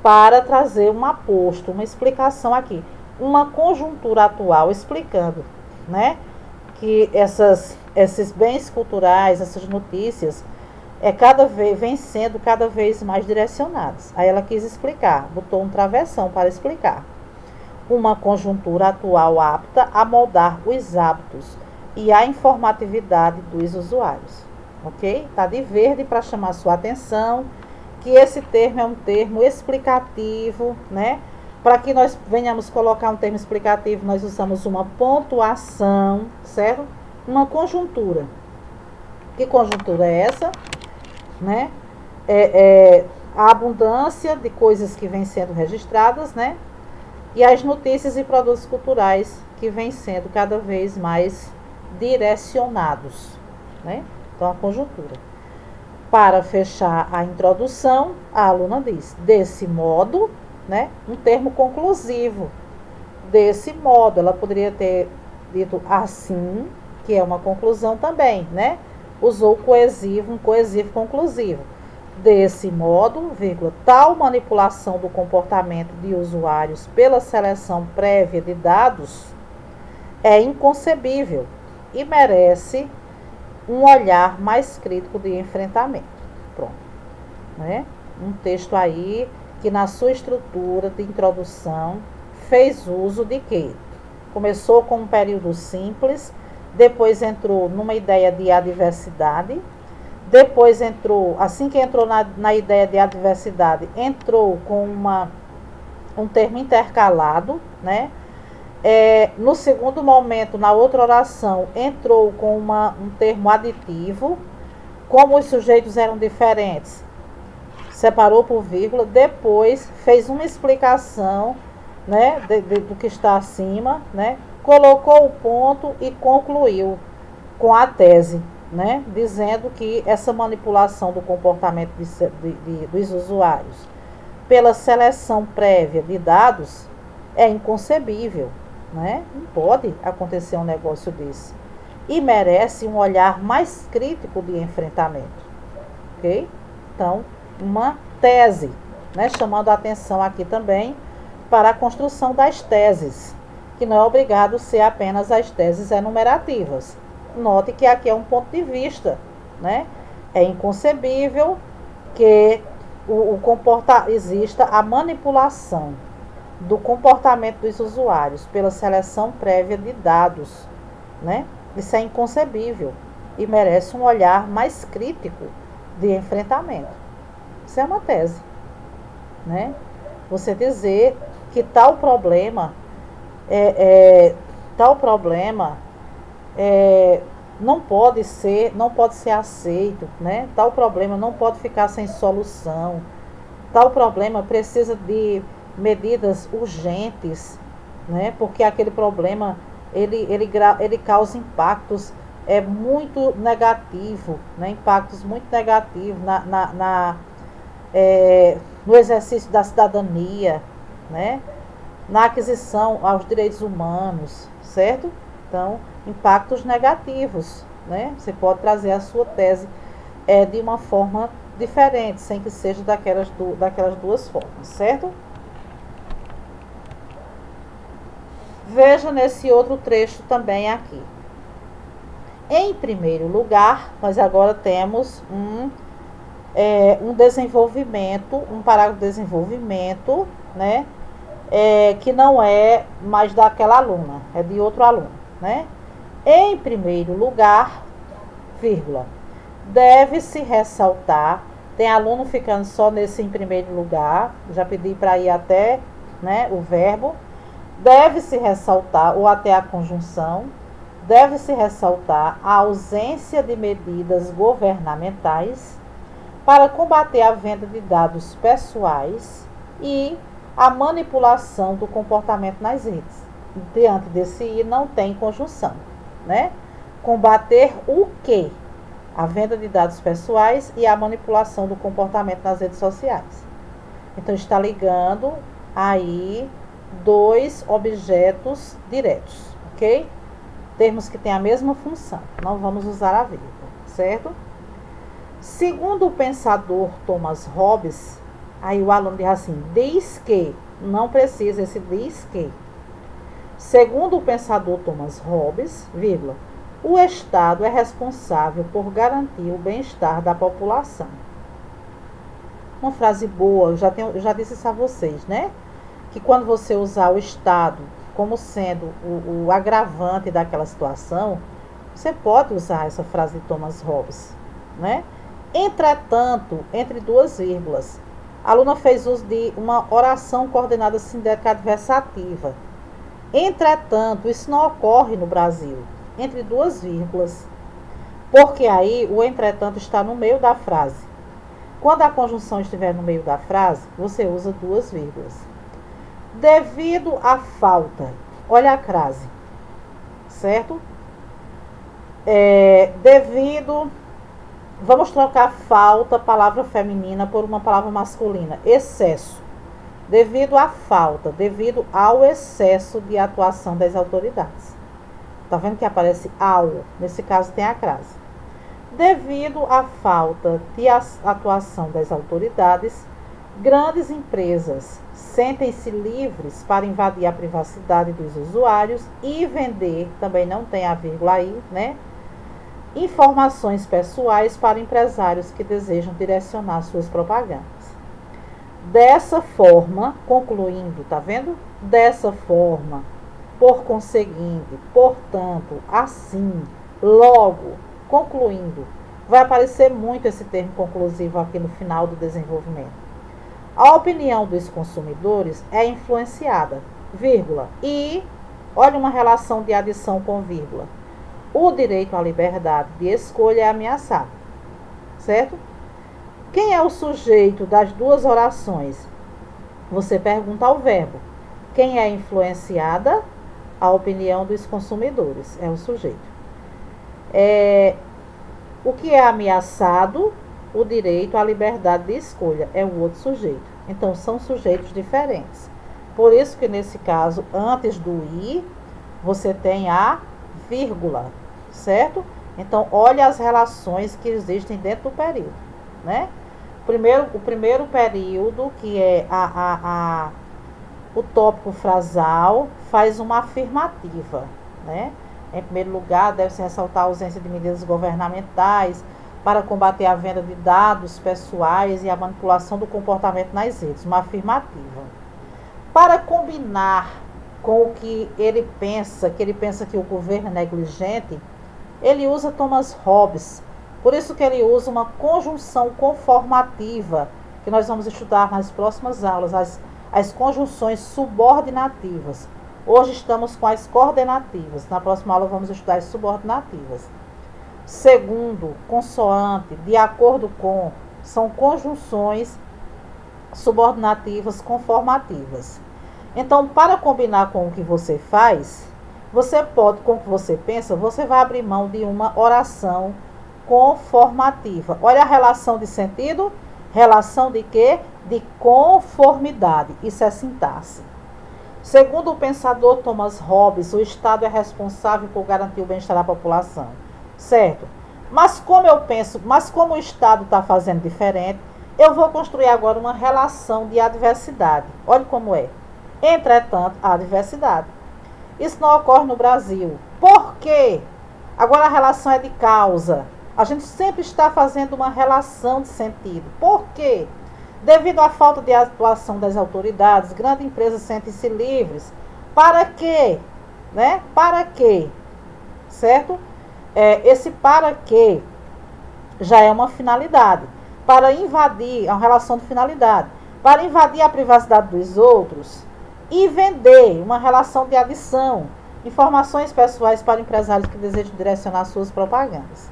para trazer um aposto, uma explicação aqui. Uma conjuntura atual explicando, né? Que esses bens culturais, essas notícias, vem sendo cada vez mais direcionadas. Aí ela quis explicar, botou um travessão para explicar. Uma conjuntura atual apta a moldar os hábitos e a informatividade dos usuários. Ok? Tá de verde para chamar sua atenção, que esse termo é um termo explicativo, né? Para que nós venhamos colocar um termo explicativo, nós usamos uma pontuação, certo? Uma conjuntura. Que conjuntura é essa? Né? A abundância de coisas que vêm sendo registradas, né? E as notícias e produtos culturais que vêm sendo cada vez mais direcionados, né? Então, a conjuntura. Para fechar a introdução, a aluna diz, desse modo, né? Um termo conclusivo. Desse modo, ela poderia ter dito assim, que é uma conclusão também, né? Usou coesivo, um coesivo conclusivo. Desse modo, vírgula, tal manipulação do comportamento de usuários pela seleção prévia de dados é inconcebível e merece um olhar mais crítico de enfrentamento. Pronto. Né? Um texto aí que na sua estrutura de introdução fez uso de quê? Começou com um período simples, depois entrou numa ideia de adversidade, depois entrou, assim que entrou na ideia de adversidade, entrou com um termo intercalado, né? No segundo momento, na outra oração, entrou com um termo aditivo, como os sujeitos eram diferentes, separou por vírgula, depois fez uma explicação, né, do que está acima, né? Colocou o ponto e concluiu com a tese, né? Dizendo que essa manipulação do comportamento dos usuários pela seleção prévia de dados, é inconcebível, né? Não pode acontecer um negócio desse. E merece um olhar mais crítico de enfrentamento, ok? Então, uma tese, né? Chamando a atenção aqui também para a construção das teses, que não é obrigado ser apenas as teses enumerativas. Note que aqui é um ponto de vista, né? É inconcebível que exista a manipulação do comportamento dos usuários pela seleção prévia de dados, né? Isso é inconcebível e merece um olhar mais crítico de enfrentamento. Isso é uma tese, né? Você dizer que tal problema não pode ser aceito, né? Tal problema não pode ficar sem solução. Tal problema precisa de medidas urgentes, né? Porque aquele problema ele causa impactos muito negativos, né? Impactos muito negativos no exercício da cidadania, né? Na aquisição aos direitos humanos, certo? Então, impactos negativos, né? Você pode trazer a sua tese de uma forma diferente, sem que seja daquelas duas formas, certo? Veja nesse outro trecho também aqui. Em primeiro lugar, nós agora temos um desenvolvimento, um parágrafo de desenvolvimento, né? Que não é mais daquela aluna, é de outro aluno, né? Em primeiro lugar, vírgula, deve-se ressaltar, tem aluno ficando só nesse em primeiro lugar, já pedi para ir até, né, o verbo, deve-se ressaltar, ou até a conjunção, deve-se ressaltar a ausência de medidas governamentais para combater a venda de dados pessoais e a manipulação do comportamento nas redes. Diante desse I não tem conjunção, né? Combater o quê? A venda de dados pessoais e a manipulação do comportamento nas redes sociais. Então, está ligando aí dois objetos diretos, ok? Termos que têm a mesma função. Não vamos usar a vírgula, certo? Segundo o pensador Thomas Hobbes, aí o aluno diz assim, diz que, não precisa esse diz que. Segundo o pensador Thomas Hobbes, vírgula, o Estado é responsável por garantir o bem-estar da população. Uma frase boa, eu já disse isso a vocês, né? Que quando você usar o Estado como sendo o agravante daquela situação, você pode usar essa frase de Thomas Hobbes, né? Entretanto, entre duas vírgulas, a aluna fez uso de uma oração coordenada sintética adversativa. Entretanto, isso não ocorre no Brasil, entre duas vírgulas, porque aí o entretanto está no meio da frase. Quando a conjunção estiver no meio da frase, você usa duas vírgulas. Devido à falta, olha a crase, certo? Vamos trocar falta, palavra feminina, por uma palavra masculina, excesso. Devido à falta, devido ao excesso de atuação das autoridades. Tá vendo que aparece ao? Nesse caso tem a crase. Devido à falta de atuação das autoridades, grandes empresas sentem-se livres para invadir a privacidade dos usuários e vender, também não tem a vírgula aí, né? Informações pessoais para empresários que desejam direcionar suas propagandas. Dessa forma, concluindo, tá vendo? Dessa forma, por conseguinte, portanto, assim, logo, concluindo. Vai aparecer muito esse termo conclusivo aqui no final do desenvolvimento. A opinião dos consumidores é influenciada, vírgula, e, olha uma relação de adição com vírgula. O direito à liberdade de escolha é ameaçado, certo? Quem é o sujeito das duas orações? Você pergunta ao verbo. Quem é influenciada? A opinião dos consumidores, é o sujeito. O que é ameaçado? O direito à liberdade de escolha, é o outro sujeito. Então, são sujeitos diferentes. Por isso que, nesse caso, antes do i, você tem a vírgula, certo? Então, olha as relações que existem dentro do período, né? O primeiro período, que é o tópico frasal, faz uma afirmativa, né? Em primeiro lugar, deve-se ressaltar a ausência de medidas governamentais para combater a venda de dados pessoais e a manipulação do comportamento nas redes, uma afirmativa. Para combinar com o que ele pensa que o governo é negligente, ele usa Thomas Hobbes. Por isso que ele usa uma conjunção conformativa, que nós vamos estudar nas próximas aulas, as conjunções subordinativas. Hoje estamos com as coordenativas. Na próxima aula vamos estudar as subordinativas. Segundo, consoante, de acordo com, são conjunções subordinativas conformativas. Então, para combinar com o que você faz, você pode, com o que você pensa, você vai abrir mão de uma oração conformativa. Olha a relação de sentido. Relação de quê? De conformidade. Isso é sintaxe. Segundo o pensador Thomas Hobbes, o Estado é responsável por garantir o bem-estar da população. Certo? Mas como o Estado está fazendo diferente, eu vou construir agora uma relação de adversidade. Olha como é. Entretanto, há adversidade. Isso não ocorre no Brasil. Por quê? Agora a relação é de causa. A gente sempre está fazendo uma relação de sentido. Por quê? Devido à falta de atuação das autoridades, grandes empresas sentem-se livres. Para quê? Né? Para quê? Certo? Esse para quê já é uma finalidade. Para invadir, é uma relação de finalidade. Para invadir a privacidade dos outros e vender, uma relação de adição. Informações pessoais para empresários que desejam direcionar suas propagandas.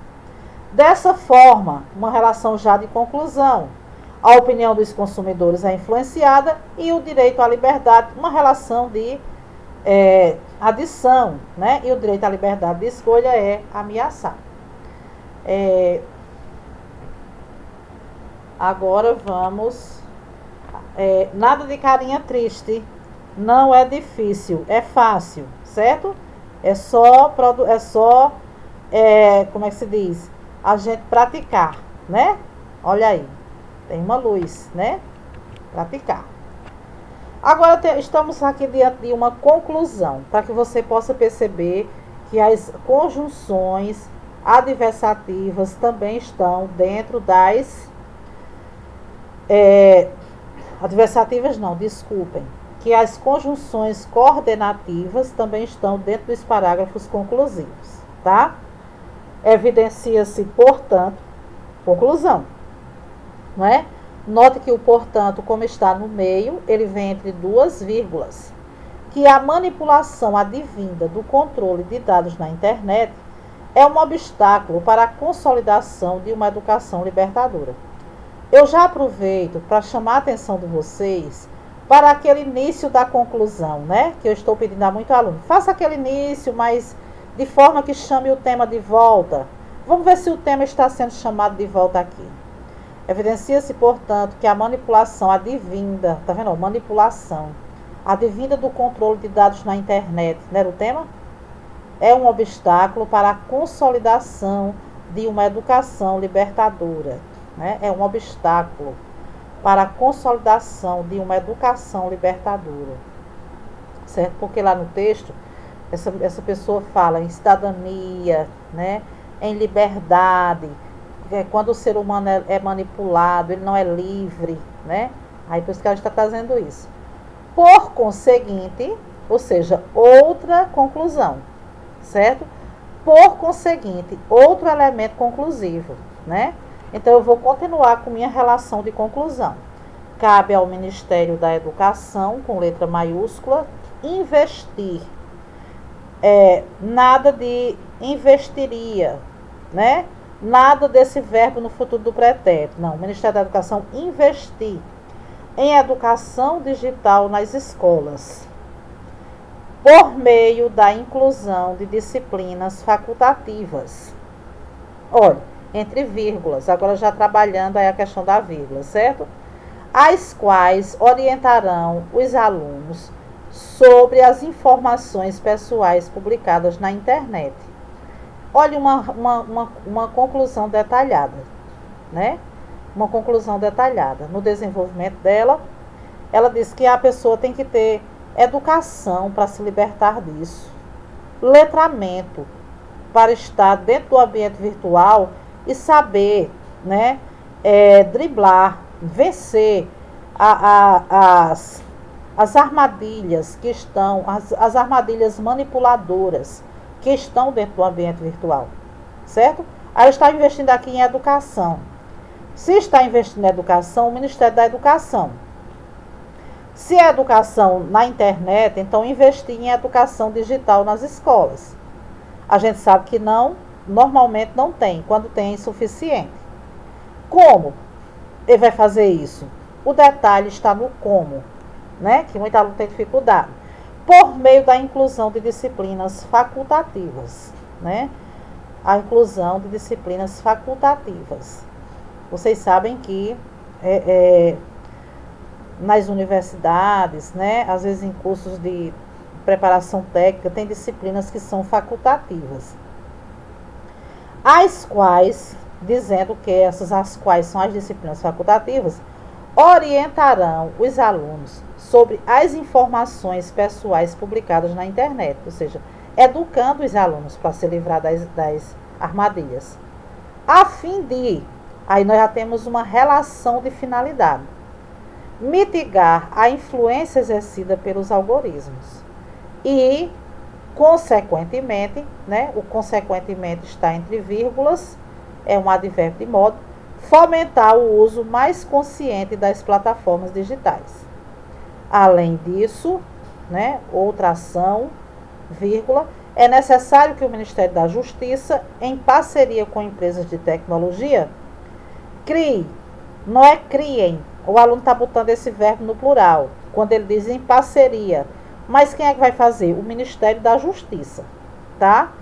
Dessa forma, uma relação já de conclusão. A opinião dos consumidores é influenciada e o direito à liberdade, uma relação de adição, né? E o direito à liberdade de escolha é ameaçado. Agora vamos... nada de carinha triste, não é difícil, é fácil, certo? Como é que se diz? A gente praticar, né? Olha aí, tem uma luz, né? Praticar. Agora estamos aqui diante de uma conclusão, para que você possa perceber que as conjunções adversativas também estão dentro das... adversativas não, desculpem. Que as conjunções coordenativas também estão dentro dos parágrafos conclusivos, tá? Evidencia-se, portanto, conclusão, não é? Note que o portanto, como está no meio, ele vem entre duas vírgulas, que a manipulação advinda do controle de dados na internet é um obstáculo para a consolidação de uma educação libertadora. Eu já aproveito para chamar a atenção de vocês para aquele início da conclusão, né? Que eu estou pedindo a muito aluno. Faça aquele início, mas de forma que chame o tema de volta. Vamos ver se o tema está sendo chamado de volta aqui. Evidencia-se, portanto, que a manipulação advinda, tá vendo? Manipulação advinda do controle de dados na internet, não era o tema? É um obstáculo para a consolidação de uma educação libertadora, né? É um obstáculo para a consolidação de uma educação libertadora, certo? Porque lá no texto, essa pessoa fala em cidadania, né? Em liberdade, quando o ser humano é manipulado, ele não é livre, né? Aí por isso que ela está trazendo isso. Por conseguinte, ou seja, outra conclusão, certo? Por conseguinte, outro elemento conclusivo, né? Então, eu vou continuar com minha relação de conclusão. Cabe ao Ministério da Educação, com letra maiúscula, investir. Nada de investiria, né? Nada desse verbo no futuro do pretérito. Não, o Ministério da Educação investir em educação digital nas escolas, por meio da inclusão de disciplinas facultativas. Olha, entre vírgulas, agora já trabalhando aí a questão da vírgula, certo? as quais orientarão os alunos sobre as informações pessoais publicadas na internet. Olha uma conclusão detalhada, né? Uma conclusão detalhada. No desenvolvimento dela, ela diz que a pessoa tem que ter educação para se libertar disso, letramento para estar dentro do ambiente virtual e saber, né, driblar, vencer as armadilhas que estão, as armadilhas manipuladoras que estão dentro do ambiente virtual, certo? Aí está investindo aqui em educação. Se está investindo em educação, o Ministério da Educação. Se é educação na internet, então investir em educação digital nas escolas. A gente sabe que não, normalmente não tem, quando tem é insuficiente. Como ele vai fazer isso? O detalhe está no como, né? Que muito aluno tem dificuldade. Por meio da inclusão de disciplinas facultativas, né? A inclusão de disciplinas facultativas. Vocês sabem que nas universidades, né, às vezes em cursos de preparação técnica, tem disciplinas que são facultativas. As quais, dizendo que as quais são as disciplinas facultativas, orientarão os alunos sobre as informações pessoais publicadas na internet, ou seja, educando os alunos para se livrar das armadilhas. A fim de, aí nós já temos uma relação de finalidade, mitigar a influência exercida pelos algoritmos e, consequentemente, né, o consequentemente está entre vírgulas, é um advérbio de modo, fomentar o uso mais consciente das plataformas digitais. Além disso, né, outra ação, vírgula, é necessário que o Ministério da Justiça, em parceria com empresas de tecnologia, crie, não é criem, o aluno está botando esse verbo no plural, quando ele diz em parceria. Mas quem é que vai fazer? O Ministério da Justiça, tá?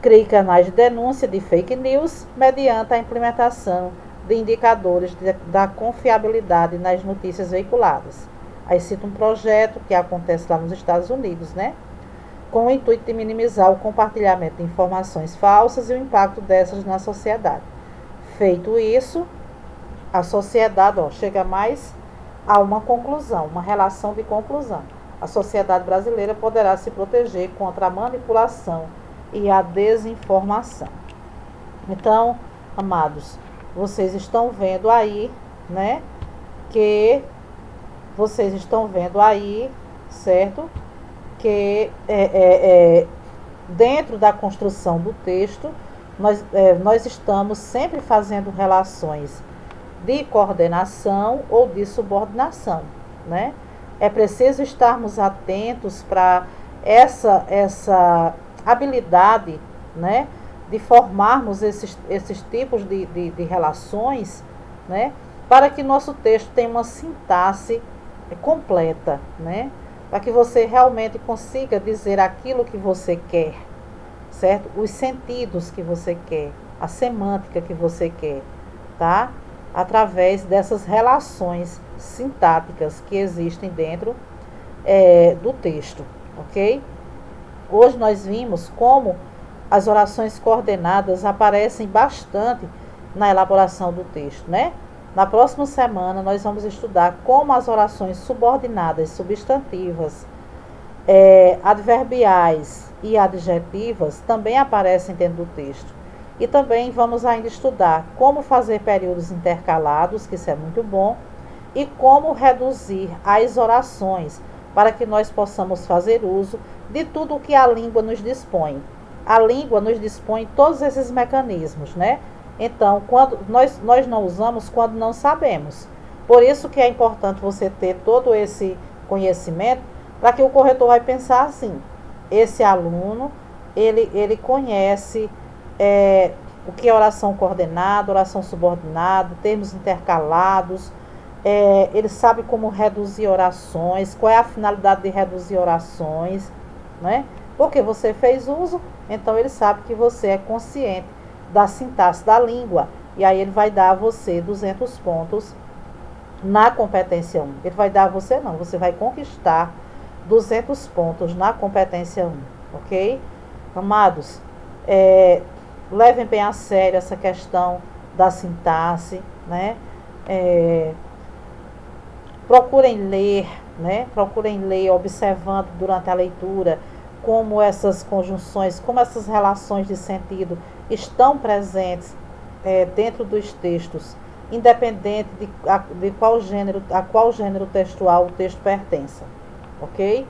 Crie canais de denúncia de fake news mediante a implementação de indicadores da confiabilidade nas notícias veiculadas. Aí cita um projeto que acontece lá nos Estados Unidos, né? Com o intuito de minimizar o compartilhamento de informações falsas e o impacto dessas na sociedade. Feito isso, a sociedade chega mais a uma conclusão, uma relação de conclusão. A sociedade brasileira poderá se proteger contra a manipulação e a desinformação. Então, amados, vocês estão vendo aí, né, que vocês estão vendo aí, certo? Que dentro da construção do texto, nós estamos sempre fazendo relações de coordenação ou de subordinação, né? É preciso estarmos atentos para essa habilidade, né, de formarmos esses tipos de relações, né, para que nosso texto tenha uma sintaxe completa, né, para que você realmente consiga dizer aquilo que você quer, certo? Os sentidos que você quer, a semântica que você quer, tá? Através dessas relações sintáticas que existem dentro do texto, ok? Hoje nós vimos como as orações coordenadas aparecem bastante na elaboração do texto, né? Na próxima semana nós vamos estudar como as orações subordinadas, substantivas, adverbiais e adjetivas também aparecem dentro do texto. E também vamos ainda estudar como fazer períodos intercalados, que isso é muito bom, e como reduzir as orações, para que nós possamos fazer uso de tudo o que a língua nos dispõe. A língua nos dispõe todos esses mecanismos, né? Então, quando nós não usamos quando não sabemos. Por isso que é importante você ter todo esse conhecimento, para que o corretor vai pensar assim, esse aluno, ele conhece o que é oração coordenada, oração subordinada, termos intercalados, ele sabe como reduzir orações, qual é a finalidade de reduzir orações, né? Porque você fez uso, então ele sabe que você é consciente da sintaxe da língua, e aí ele vai dar a você 200 pontos na competência 1. Ele vai dar a você não, você vai conquistar 200 pontos na competência 1, ok? Amados, levem bem a sério essa questão da sintaxe, né? Procurem ler, né? Procurem ler, observando durante a leitura como essas conjunções, como essas relações de sentido estão presentes dentro dos textos, independente de qual gênero textual o texto pertença, ok?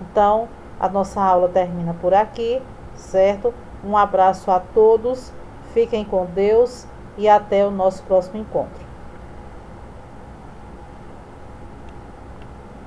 Então, a nossa aula termina por aqui, certo? Um abraço a todos, fiquem com Deus e até o nosso próximo encontro.